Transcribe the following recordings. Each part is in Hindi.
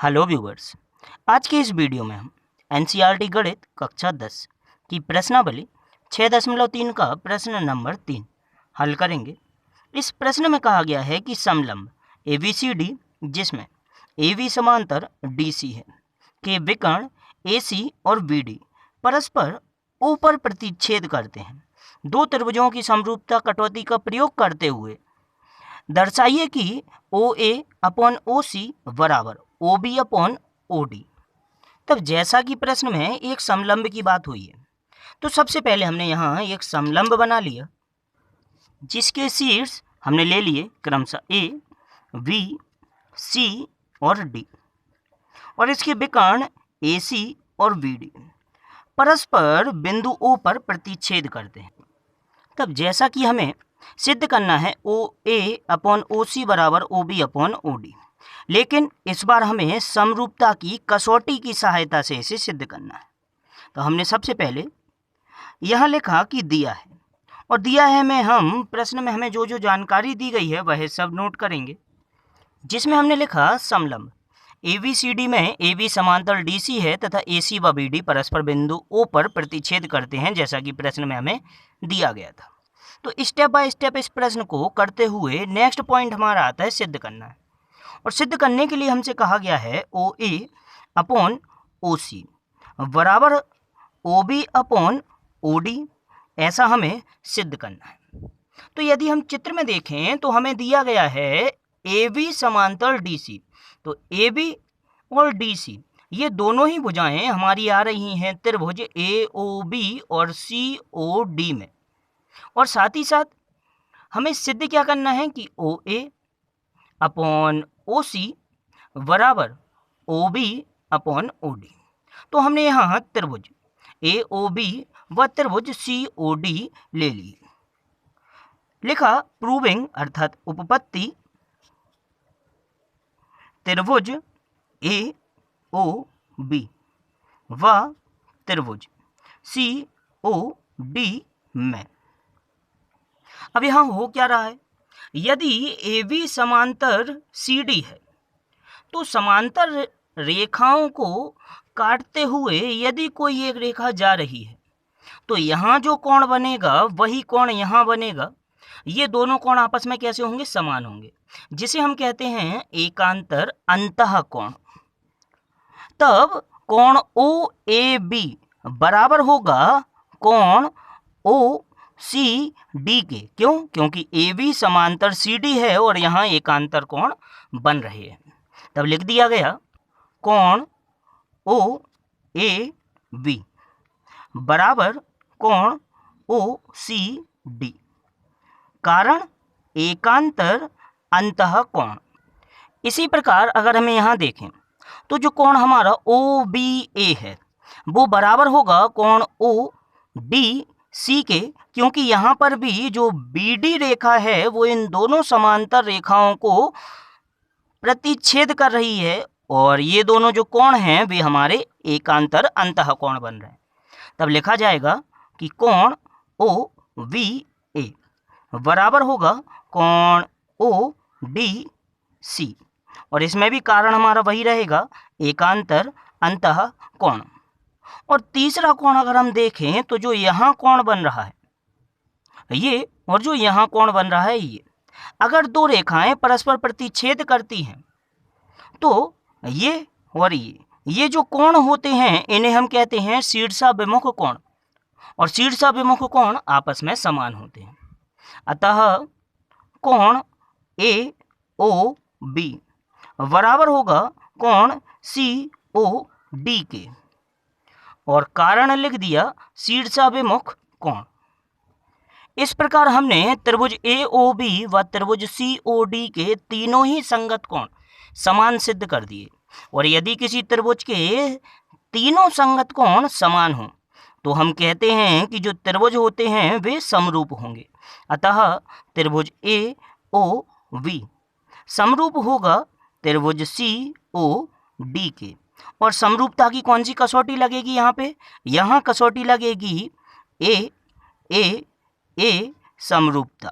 हेलो व्यूवर्स, आज के इस वीडियो में हम एनसीईआरटी गणित कक्षा 10 की प्रश्नावली 6.3 का प्रश्न नंबर 3 हल करेंगे। इस प्रश्न में कहा गया है कि समलंब ABCD जिसमें AB समांतर DC है के विकर्ण AC और BD परस्पर O पर प्रतिच्छेद करते हैं। दो त्रिभुजों की समरूपता कटौती का प्रयोग करते हुए दर्शाइए कि OA अपॉन OC बराबर OB अपॉन OD। तब जैसा कि प्रश्न में एक समलंब की बात हुई है, तो सबसे पहले हमने यहाँ एक समलंब बना लिया जिसके शीर्ष हमने ले लिए क्रमशः A, B, C और D और इसके विकर्ण AC और BD परस्पर बिंदु O पर प्रतिच्छेद करते हैं। तब जैसा कि हमें सिद्ध करना है OA अपॉन OC बराबर OB अपॉन OD, लेकिन इस बार हमें समरूपता की कसौटी की सहायता से इसे सिद्ध करना है। तो हमने सबसे पहले यह लिखा कि दिया है और दिया है में हम प्रश्न में हमें जो जो जानकारी दी गई है वह सब नोट करेंगे, जिसमें हमने लिखा समलंब ABCD में AB समांतर DC है तथा AC व BD परस्पर बिंदु O पर प्रतिच्छेद करते हैं जैसा कि प्रश्न में हमें दिया गया था। तो स्टेप बाय स्टेप इस प्रश्न को करते हुए नेक्स्ट पॉइंट हमारा आता है सिद्ध करना है, और सिद्ध करने के लिए हमसे कहा गया है OA अपॉन OC बराबर OB अपॉन OD, ऐसा हमें सिद्ध करना है। तो यदि हम चित्र में देखें तो हमें दिया गया है AB समांतर DC, तो AB और DC ये दोनों ही भुजाएं हमारी आ रही हैं त्रिभुज AOB और COD में, और साथ ही साथ हमें सिद्ध क्या करना है कि OA अपॉन OC बराबर OB अपॉन OD। तो हमने यहाँ त्रिभुज AOB व त्रिभुज COD ले ली। लिखा प्रूविंग अर्थात उपपत्ति त्रिभुज AOB व त्रिभुज COD में। अब यहाँ हो क्या रहा है, यदि AB समांतर CD है तो समांतर रेखाओं को काटते हुए यदि कोई एक रेखा जा रही है तो यहाँ जो कोण बनेगा वही कोण यहाँ बनेगा। ये दोनों कोण आपस में कैसे होंगे, समान होंगे, जिसे हम कहते हैं एकांतर अंतः कोण। तब कोण OAB बराबर होगा कोण OCD के। क्यों? क्योंकि AB समांतर CD है और यहाँ एकांतर कोण बन रहे हैं। तब लिख दिया गया कोण OAB बराबर कोण OCD, कारण एकांतर अंतः कोण। इसी प्रकार अगर हमें यहाँ देखें तो जो कोण हमारा OBA है वो बराबर होगा कोण ODC के, क्योंकि यहाँ पर भी जो BD रेखा है वो इन दोनों समांतर रेखाओं को प्रतिच्छेद कर रही है और ये दोनों जो कोण हैं वे हमारे एकांतर अंतः कोण बन रहे हैं। तब लिखा जाएगा कि कोण OVA बराबर होगा कोण ODC, और इसमें भी कारण हमारा वही रहेगा एकांतर अंतः कोण। और तीसरा कोण अगर हम देखें तो जो यहाँ कोण बन रहा है ये और जो यहाँ कोण बन रहा है ये, अगर दो रेखाएं परस्पर प्रतिच्छेद करती हैं तो ये और ये जो कोण होते हैं इन्हें हम कहते हैं शीर्षाभिमुख कोण, और शीर्षाभिमुख कोण आपस में समान होते हैं। अतः कोण AOB बराबर होगा कोण COD के, और कारण लिख दिया शीर्षाभिमुख कोण। इस प्रकार हमने त्रिभुज AOB व त्रिभुज COD के तीनों ही संगत कोण समान सिद्ध कर दिए, और यदि किसी त्रिभुज के तीनों संगत कोण समान हों तो हम कहते हैं कि जो त्रिभुज होते हैं वे समरूप होंगे। अतः त्रिभुज AOB समरूप होगा त्रिभुज COD के, और समरूपता की कौन सी कसौटी लगेगी यहाँ पे, यहाँ कसौटी लगेगी A समरूपता।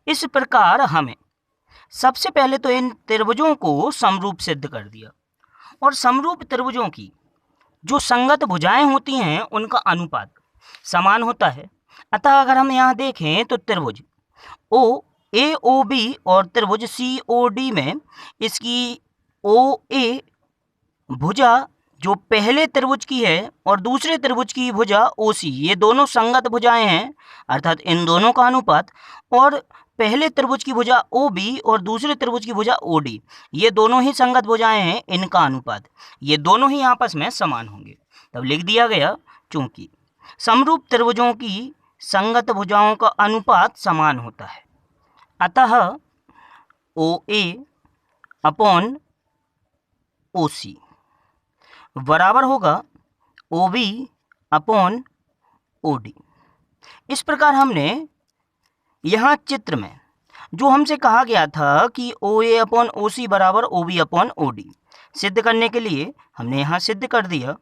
इस प्रकार हमें सबसे पहले तो इन त्रिभुजों को समरूप सिद्ध कर दिया, और समरूप त्रिभुजों की जो संगत भुजाएं होती हैं उनका अनुपात समान होता है। अतः अगर हम यहाँ देखें तो त्रिभुज ओ ए ओ बी और त्रिभुज सी ओ डी में इसकी ओ ए भुजा जो पहले त्रिभुज की है और दूसरे त्रिभुज की भुजा ओ सी, ये दोनों संगत भुजाएं हैं, अर्थात इन दोनों का अनुपात, और पहले त्रिभुज की भुजा ओ बी और दूसरे त्रिभुज की भुजा ओ डी, ये दोनों ही संगत भुजाएं हैं, इनका अनुपात ये दोनों ही आपस में समान होंगे। तब लिख दिया गया चूंकि समरूप त्रिभुजों की संगत भुजाओं का अनुपात समान होता है, अतः ओ ए अपॉन ओ सी बराबर होगा O B upon O D. इस प्रकार हमने यहाँ चित्र में जो हमसे कहा गया था कि ओ ए अपॉन ओ सी बराबर O B upon O D सिद्ध करने के लिए हमने यहाँ सिद्ध कर दिया